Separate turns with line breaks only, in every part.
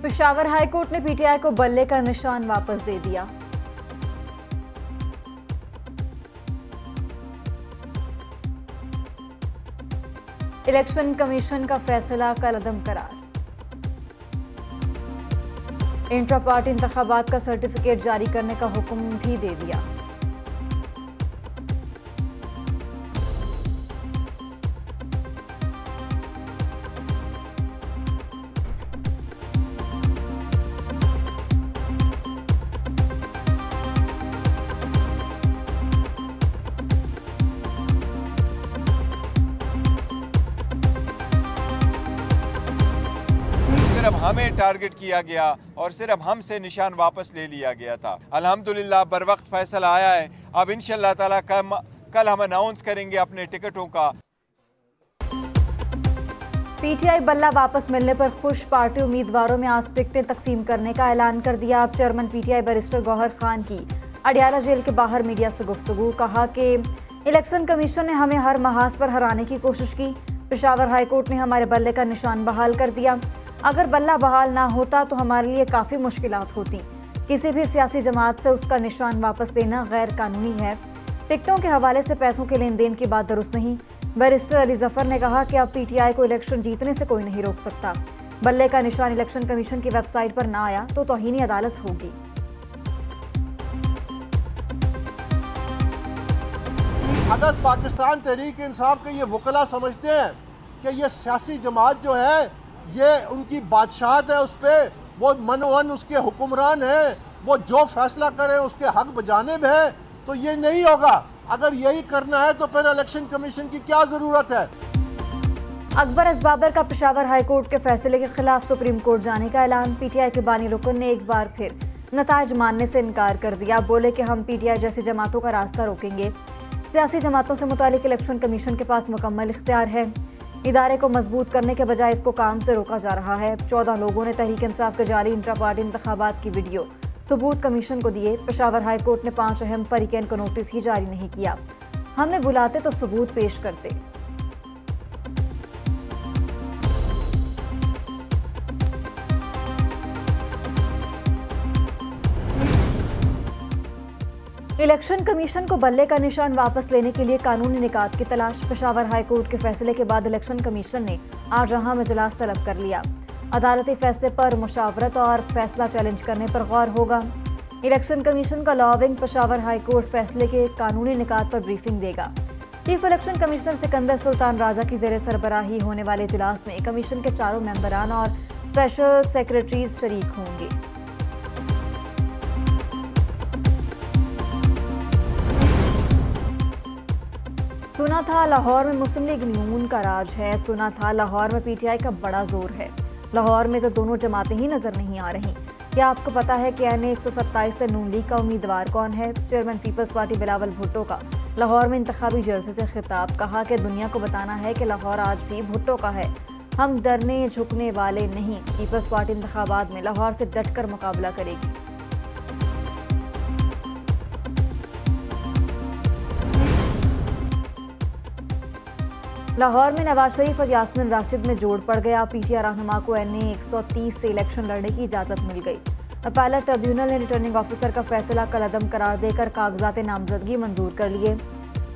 Peshawar high court ने PTI को बल्ले का निशान वापस दे दिया। इलेक्शन कमीशन का फैसला कलअदम करार। इंट्रा पार्टी इंतखाबात का सर्टिफिकेट जारी करने का हुक्म भी दे दिया।
सिर्फ हमें टारगेट किया गया और सिर्फ हमसे निशान वापस ले लिया गया था। अल्हम्दुलिल्लाह बर वक्त फैसला आया है। अब इंशाअल्लाह ताला कल हम अनाउंस करेंगे अपने टिकटों का।
पीटीआई बल्ला वापस मिलने पर खुश, पार्टी उम्मीदवारों में आज टिकटें तकसीम करने का ऐलान कर दिया। अब chairman PTI barrister Gauhar Khan की अडियाला जेल के बाहर मीडिया से गुफ्तगू। कहा कि इलेक्शन कमीशन ने हमें हर महाज पर हराने की कोशिश की। पेशावर हाईकोर्ट ने हमारे बल्ले का निशान बहाल कर दिया। अगर बल्ला बहाल ना होता तो हमारे लिए काफ़ी मुश्किलात होती। किसी भी सियासी जमात से उसका निशान वापस देना गैर कानूनी है। टिकटों के हवाले से पैसों के लेन देन की बात दुरुस्त नहीं। बैरिस्टर अली जफर ने कहा कि अब पीटीआई को इलेक्शन जीतने से कोई नहीं रोक सकता। बल्ले का निशान इलेक्शन कमीशन की वेबसाइट पर ना आया तो तौहीन अदालत होगी।
अगर पाकिस्तान तहरीक इंसाफ के ये वकला समझते हैं कि ये सियासी जमात जो है ये उनकी बादशाहत है, उस पर वो मनोवन उसके हुक्मरान हैं, वो जो फैसला करें उसके हक बजानिब है, तो ये नहीं होगा। अगर यही करना है तो फिर इलेक्शन कमीशन की क्या ज़रूरत है।
अकबर असबाबर का पेशावर हाईकोर्ट के फैसले के खिलाफ सुप्रीम कोर्ट जाने का ऐलान। पीटीआई के बानी रुकन ने एक बार फिर नताज मानने से इनकार कर दिया। बोले कि हम पीटीआई जैसी जमातों का रास्ता रोकेंगे। सियासी जमातों से मुतालिक इलेक्शन कमीशन के पास मुकम्मल इख्तियार है। इदारे को मजबूत करने के बजाय इसको काम से रोका जा रहा है। 14 लोगों ने तहरीक इंसाफ के जारी इंट्रा पार्टी इंतखाबात की वीडियो सबूत कमीशन को दिए। पेशावर हाईकोर्ट ने 5 अहम फरीकैन को नोटिस ही जारी नहीं किया। हमें बुलाते तो सबूत पेश करते। इलेक्शन कमीशन को बल्ले का निशान वापस लेने के लिए कानूनी निकात की तलाश। पेशावर हाईकोर्ट के फैसले के बाद इलेक्शन कमीशन ने आज जहां में इजलास तलब कर लिया। अदालती फैसले पर मुशावरत और फैसला चैलेंज करने पर गौर होगा। इलेक्शन कमीशन का लॉ विंग पेशावर हाईकोर्ट फैसले के कानूनी निकात पर ब्रीफिंग देगा। Chief election commissioner Sikandar Sultan Raja की जेर सरबराही होने वाले इजलास में कमीशन के 4 मेंबरान और स्पेशल सेक्रेटरीज शरीक होंगे। सुना था लाहौर में मुस्लिम लीग नून का राज है। सुना था लाहौर में पीटीआई का बड़ा जोर है। लाहौर में तो दोनों जमातें ही नजर नहीं आ रही। क्या आपको पता है कि एन 127 से नून लीग का उम्मीदवार कौन है? चेयरमैन पीपल्स पार्टी बिलावल भुट्टो का लाहौर में इंतखाबी जलसे से खिताब। कहा कि दुनिया को बताना है कि लाहौर आज भी भुट्टो का है। हम डरने झुकने वाले नहीं। पीपल्स पार्टी इंतखाबात में लाहौर से डटकर मुकाबला करेगी। लाहौर में नवाज शरीफ और यास्मिन राशिद में जोड़ पड़ गया। पीटीआई रहनुमा को NA 130 से इलेक्शन लड़ने की इजाजत मिल गई। अपैलेट ट्रिब्यूनल ने रिटर्निंग ऑफिसर का फैसला कलअदम करार देकर कागजात नामजदगी मंजूर कर लिए।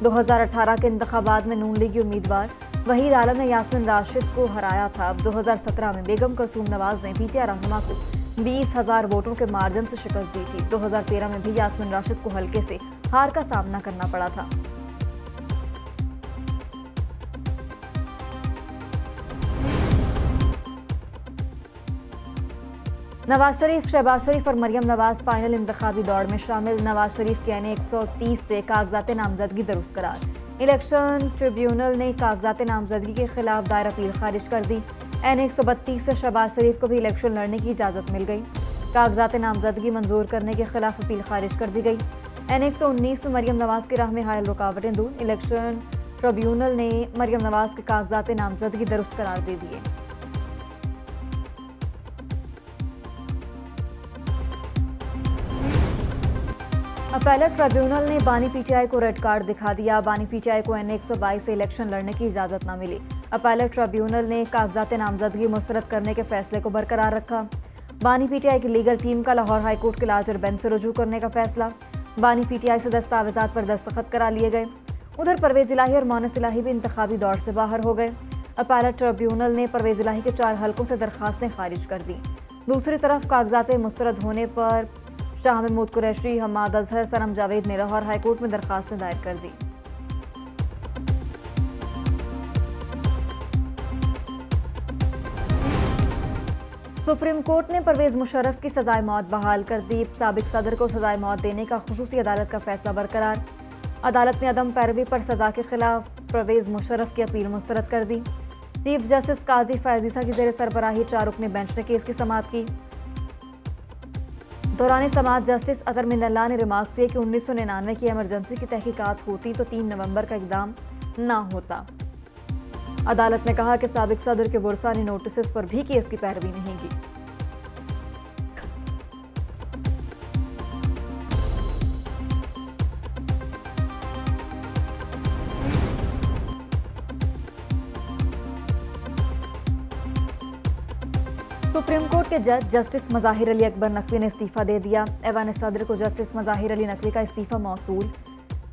2018 के इंतखाबात में नून लीगी उम्मीदवार वहीद आलम ने यास्मिन राशिद को हराया था। अब 2017 में बेगम कुलसूम नवाज ने पीटीआई रहनुमा को 20,000 वोटों के मार्जिन से शिकस्त दी थी। 2013 में भी यास्मिन राशिद को हल्के से हार का सामना करना पड़ा था। नवाज शरीफ, शहबाज शरीफ और मरियम नवाज फाइनल इंतखाबी दौड़ में शामिल। नवाज शरीफ के NA 130 से कागजात नामजदगी दुरुस्त करार। इलेक्शन ट्रिब्यूनल ने कागजात नामजदगी के खिलाफ दायर अपील खारिज कर दी। NA 132 से शहबाज शरीफ को भी इलेक्शन लड़ने की इजाज़त मिल गई। कागजात नामजदगी मंजूर करने के खिलाफ अपील खारिज कर दी गई। NA 119 में मरियम नवाज की राह में हायल रुकावटें दूर। इलेक्शन ट्रिब्यूनल ने मरियम नवाज के कागजात नामजदगी दुरुस्त करार दे दिए। अपैलेट ट्रिब्यूनल ने बानी पीटीआई को रेड कार्ड दिखा दिया। बानी पीटीआई को NA 122 से इलेक्शन लड़ने की इजाज़त न मिली। अपैलेट ट्रिब्यूनल ने कागजात नामजदगी मुस्तरद करने के फैसले को बरकरार रखा। बानी पीटीआई की लीगल टीम का लाहौर हाईकोर्ट के लार्जर बेंच से रुजू करने का फैसला। बानी पीटीआई से दस्तावेजात पर दस्तखत करा लिए गए। उधर परवेज इलाही और मोनस इलाही भी इंतखाबी दौर से बाहर हो गए। अपैलेट ट्रिब्यूनल ने परवेज इलाही के 4 हलकों से दरखास्तें खारिज कर दी। दूसरी तरफ कागजात मुस्तरद होने पर शाह महमूद कुरैशी, हम्माद अजहर, सनम जावेद ने लाहौर हाईकोर्ट में दरखास्तें दायर कर दी। सुप्रीम कोर्ट ने परवेज मुशर्रफ की सजाए मौत बहाल कर दी। साबिक सदर को सजाए मौत देने का खुसूसी अदालत का फैसला बरकरार। अदालत ने अदम पैरवी पर सजा के खिलाफ परवेज मुशर्रफ की अपील मुस्तरद कर दी। चीफ जस्टिस काजी फैजीसा की जेर सरबराही 4 रुकनी बेंच ने केस की समाअत की। दौरान समाअत जस्टिस अतर मिन्नल्लाह ने रिमार्क दिए कि 1999 की इमरजेंसी की तहकीकात होती तो 3 नवंबर का इकदाम ना होता। अदालत ने कहा कि साबिक सदर के वर्सा ने नोटिस पर भी केस की पैरवी नहीं की। सुप्रीम कोर्ट के जज जस्टिस मज़ाहिर अली अकबर नकवी ने इस्तीफा दे दिया। ऐवान सदर को जस्टिस मज़ाहिर अली नकवी का इस्तीफा मौसूल।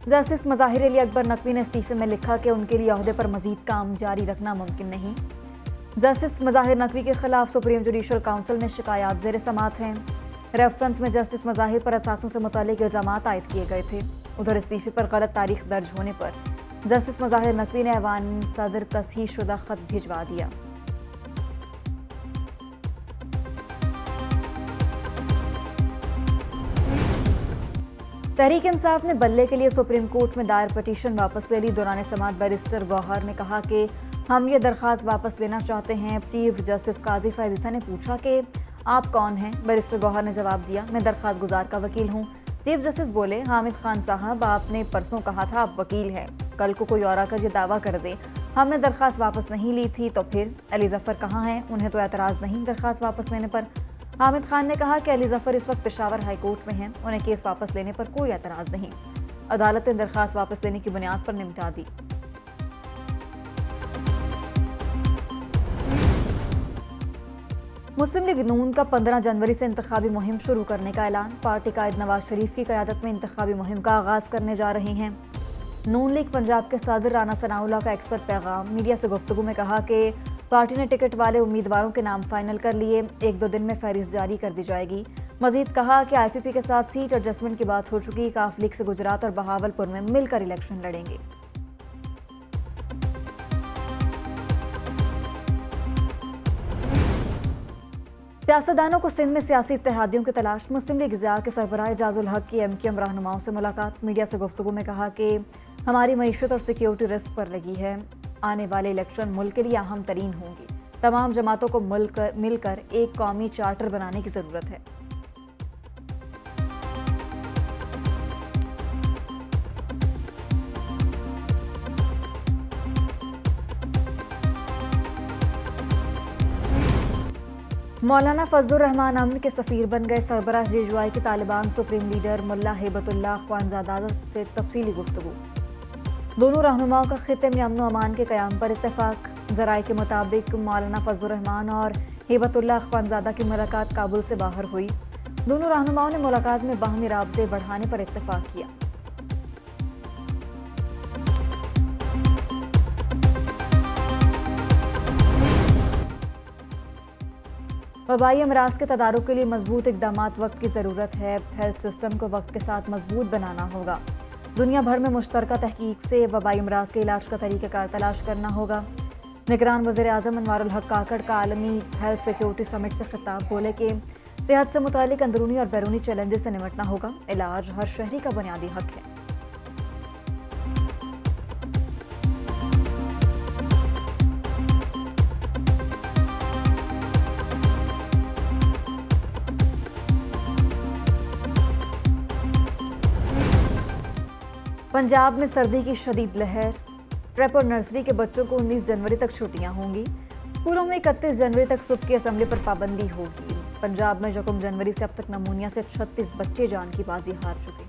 जस्टिस मज़ाहिर अली अकबर नकवी ने इस्तीफे में लिखा कि उनके लिए ओहदे पर मजीद काम जारी रखना मुमकिन नहीं। जस्टिस मज़ाहिर नकवी के खिलाफ सुप्रीम जुडिशल काउंसिल में शिकायत ज़ेर समाअत हैं। रेफरेंस में जस्टिस मज़ाहिर पर असासों से मुतालिक इल्ज़ामात आयद किए गए थे। उधर इस्तीफे पर गलत तारीख दर्ज होने पर जस्टिस मज़ाहिर नकवी ने ऐवान सदर तस्हीह शुदा खत भिजवा दिया। तहरीक इंसाफ ने बल्ले के लिए सुप्रीम कोर्ट में दायर पटिशन वापस ले ली। दौरान समाअत बैरिस्टर गौहर ने कहा कि हम ये दरख्वास्त वापस लेना चाहते हैं। चीफ जस्टिस काजी फैजीसा ने पूछा कि आप कौन हैं? बैरिस्टर गौहर ने जवाब दिया, मैं दरख्वास्त गुजार का वकील हूँ। चीफ जस्टिस बोले, हामिद खान साहब आपने परसों कहा था आप वकील हैं, कल को कोई और आकर ये दावा कर दे हमने दरख्वास्त वापस नहीं ली थी तो फिर अली जफर कहाँ हैं? उन्हें तो एतराज़ नहीं दरख्वास्त वापस लेने पर। हामिद खान ने कहा कि अली जफर इस वक्त पेशावर हाई कोर्ट में हैं, उन्हें केस वापस लेने पर कोई एतराज़ नहीं। अदालत ने दरख्वास्त वापस लेने की बुनियाद पर निपटा दी। मुस्लिम लीग नून का 15 जनवरी से इंतखाबी मुहिम शुरू करने का ऐलान। पार्टी कायद नवाज शरीफ की क़यादत में इंतखाबी मुहिम का आगाज़ करने जा रही हैं। नून लीग पंजाब के सदर राना सनाउल्लाह का एक्सपर्ट पैगाम। मीडिया से गुफ्तगू में कहा कि पार्टी ने टिकट वाले उम्मीदवारों के नाम फाइनल कर लिए, 1-2 दिन में फहरिस्त जारी कर दी जाएगी। मजीद कहा कि IPP के साथ सीट एडजस्टमेंट की बात हो चुकी। काफ लीग से गुजरात और बहावलपुर में मिलकर इलेक्शन लड़ेंगे। सियासतदानों को सिंध में सियासी इत्तेहादियों की तलाश। मुस्लिम लीग ज़िया के सरबराह एजाजुल हक की MQM रहनुमाओं से मुलाकात। मीडिया से गुफ्तगू में कहा कि हमारी मईशत और सिक्योरिटी रिस्क पर लगी है। आने वाले इलेक्शन मुल्क के लिए अहम तरीन होंगे। तमाम जमातों को मिलकर एक कौमी चार्टर बनाने की ज़रूरत है। मौलाना फजलुर रहमान अमन के सफ़ीर बन गए। सरबराह जेजुआई के तालिबान सुप्रीम लीडर मुल्ला हेबतुल्लाह अख्वानज़ादा से तफसीली गुफ्तगू। दोनों रहनुमाओं का खित्ते में अमन व अमान के क़याम पर इत्तेफाक। ज़राए के मुताबिक मौलाना फजलुर रहमान और हेबतुल्लाह अख्वानज़ादा की मुलाकात काबुल से बाहर हुई। दोनों रहनुमाओं ने मुलाकात में बाहमी राबते बढ़ाने पर इत्तेफाक किया। वबाई अमराज के तदारुक के लिए मजबूत इक़दामात वक्त की ज़रूरत है। हेल्थ सिस्टम को वक्त के साथ मजबूत बनाना होगा। दुनिया भर में मुश्तरका तहकीक से वबाई अमराज के इलाज का तरीक़ाकार तलाश करना होगा। निगरान वज़ीर आज़म अनवारुल हक काकड़ का आलमी हेल्थ सिक्योरिटी समिट से खिताब। बोले कि सेहत से मुतालिक अंदरूनी और बैरूनी चैलेंजेस से निपटना होगा। इलाज हर शहरी का बुनियादी हक है। पंजाब में सर्दी की शदीद लहर। प्रेप और नर्सरी के बच्चों को 19 जनवरी तक छुट्टियां होंगी। स्कूलों में 31 जनवरी तक सुबह की असेंबली पर पाबंदी होगी। पंजाब में 1 जनवरी से अब तक नमूनिया से 36 बच्चे जान की बाजी हार चुके हैं।